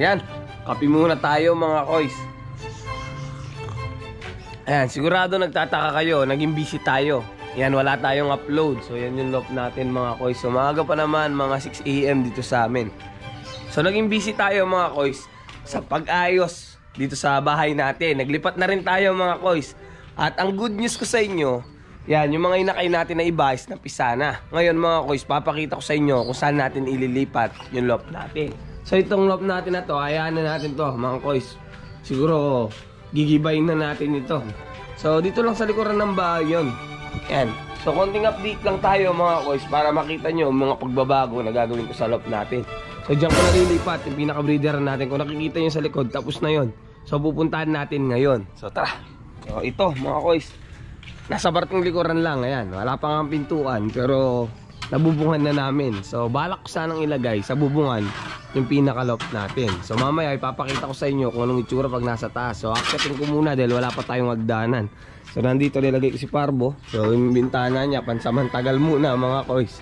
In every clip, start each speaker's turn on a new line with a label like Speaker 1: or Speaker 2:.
Speaker 1: Yan, kape muna tayo mga koys. Ayan, sigurado nagtataka kayo, naging busy tayo. Yan, wala tayong upload. So yan yung loft natin mga koys. So maaga pa naman, mga 6 AM dito sa amin. So naging busy tayo mga koys sa pag-ayos dito sa bahay natin. Naglipat na rin tayo mga koys. At ang good news ko sa inyo, yan, yung mga inakay natin na iba is napisa na. Ngayon mga koys, papakita ko sa inyo kung saan natin ililipat yung loft natin. So itong loft natin na to, hayaan na natin to mga koys. Siguro gigibayin na natin ito. So dito lang sa likuran ng bahay yun. Yan. So konting update lang tayo mga koys para makita nyo mga pagbabago na gagawin ko sa loft natin. So dyan ko nalilipat yung pinaka-breeder natin. Kung nakikita nyo sa likod, tapos na yun. So pupuntahan natin ngayon. So tara. So ito mga koys, nasa parteng likuran lang. Ayan. Wala pa nga pintuan pero nabubungan na namin. So balak ko sanang ilagay sa bubungan yung pinaka-loft natin. So mamaya ipapakita ko sa inyo kung anong itsura pag nasa taas. So akyatin ko muna dahil wala pa tayong hagdanan. So nandito nilagay ko si Parbo. So yung bintana niya pansamantagal muna mga koys.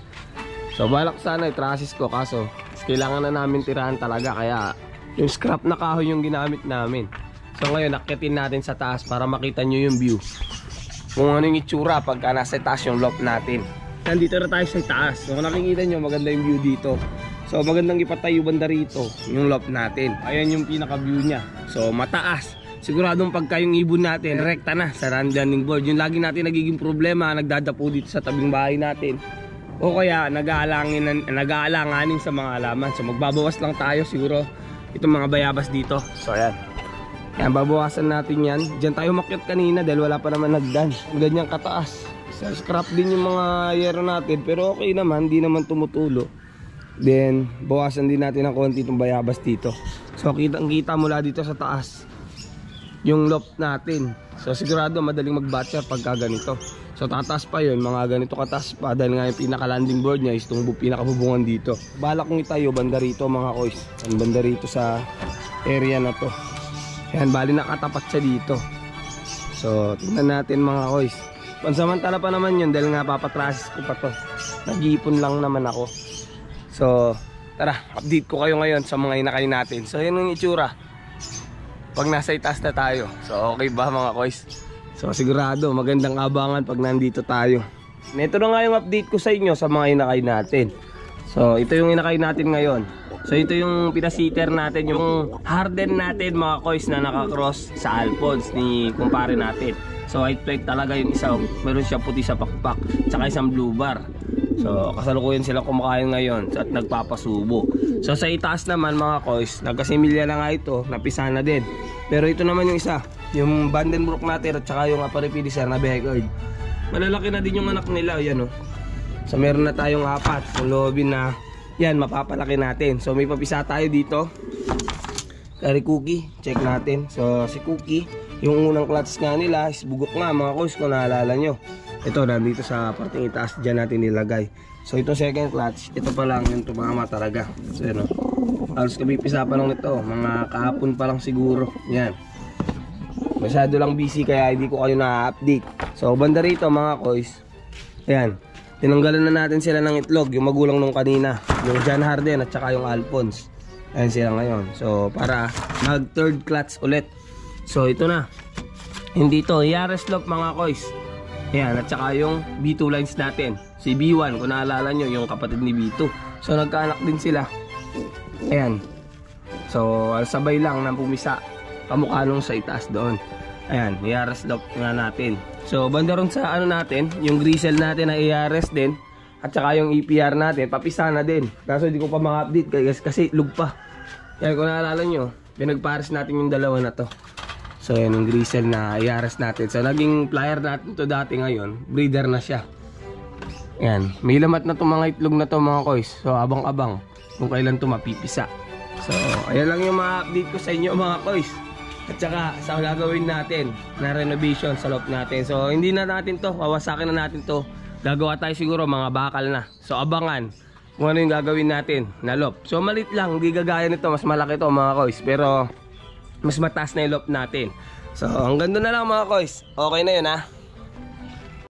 Speaker 1: So balak sana i-trasis ko kaso kailangan na namin tirahan talaga. Kaya yung scrap na kahoy yung ginamit namin. So ngayon akyatin natin sa taas para makita nyo yung view. Kung ano yung itsura pagka nasa taas yung loft natin. Nandito na tayo sa taas. So kung nakikita nyo maganda yung view dito. So magandang ipatayo banda rito yung loft natin. Ayan yung pinaka view nya. So mataas. Siguradong pagka yung ibon natin rekta na sa landing board. Yung lagi natin nagiging problema, nagdadapo dito sa tabing bahay natin. O kaya nag-aalanganin sa mga halaman. So magbabawas lang tayo siguro itong mga bayabas dito. So ayan. Ayan, babawasan natin yan. Diyan tayo makyat kanina dahil wala pa naman nagdan. Ganyang kataas. So, scrap din yung mga yero natin. Pero okay naman, di naman tumutulo. Then bawasan din natin ng konti itong bayabas dito. So kitang kita mula dito sa taas yung loft natin. So sigurado madaling mag-batcher pagka ganito. So tataas pa yun, mga ganito kataas pa. Dahil nga yung pinaka landing board nya is itong pinaka bubungan dito. Balak kong itayo banda rito mga koys. Banda rito sa area na to. Yan, bali nakatapat siya dito. So tingnan natin mga koys. Pansamantala pa naman yun dahil nga papatrasis ko pa to. Nag-iipon lang naman ako. So tara, update ko kayo ngayon sa mga inakay natin. So yun yung itsura pag nasa itaas na tayo. So okay ba mga koys? So sigurado magandang abangan pag nandito tayo. Ito na nga yung update ko sa inyo sa mga inakay natin. So ito yung inakay natin ngayon. So ito yung pinasiter natin, yung harden natin mga koys na nakakross sa Alphonse ni kumpare natin. So white plate talaga yung isa. Meron siya puti sa pakpak, tsaka isang blue bar. So kasalukuyan sila kumakain ngayon at nagpapasubo. So sa itaas naman mga koys, nagkasimilya na nga ito, napisa na din. Pero ito naman yung isa, yung Vandenbroek natin at saka yung Aparipidiser na Behegard. Malalaki na din yung anak nila, yan o. So meron na tayong 4, so loobin na yan, mapapalaki natin. So may papisa tayo dito kay Cookie, check natin. So si Cookie, yung unang clutch nga nila is bugok nga mga koys kung naalala nyo. Ito nandito sa parteng itaas, dyan natin nilagay. So ito second clutch, ito pa lang yung tumama talaga. So yun o, halos kabipisa pa lang nito, mga kahapon pa lang siguro. Yan, masyado lang busy kaya hindi ko kayo na-update. So banda rito mga koys, ayan, tinanggalan na natin sila ng itlog, yung magulang nung kanina, yung John Harden at saka yung Alphonse. Ayan sila ngayon. So para mag third clutch ulit. So ito na, hindi to Yaris lock mga koys. Ayan, at saka yung B2 lines natin, si B1 kung naalala nyo, yung kapatid ni B2. So nagkaanak din sila. Ayan. So sabay lang ng pumisa, kamukha nung sa itaas doon. Ayan, Yaris lock nga natin. So banda ron sa ano natin, yung gristle natin na Yaris din, at saka yung EPR natin, papisa na din. Kaso hindi ko pa mga-update kasi lug pa. Kaya kung naalala nyo, pinagpares natin yung dalawa na to. So yan yung gristle na Yaris natin. So naging flyer natin to dati, ngayon breeder na siya. Yan, may lamat na itong mga itlog na to mga koys. So abang-abang kung kailan to mapipisa. So ayan lang yung mga update ko sa inyo mga koys. At saka sa gagawin natin na renovation sa loft natin. So hindi na natin to, wawasakin na natin to. Gagawa tayo siguro mga bakal na. So abangan kung ano yung gagawin natin na loft. So malit lang, hindi gagaya nito, mas malaki to mga koys. Pero mas mataas na yung loft natin. So hanggang doon na lang mga koys. Okay na yun ha.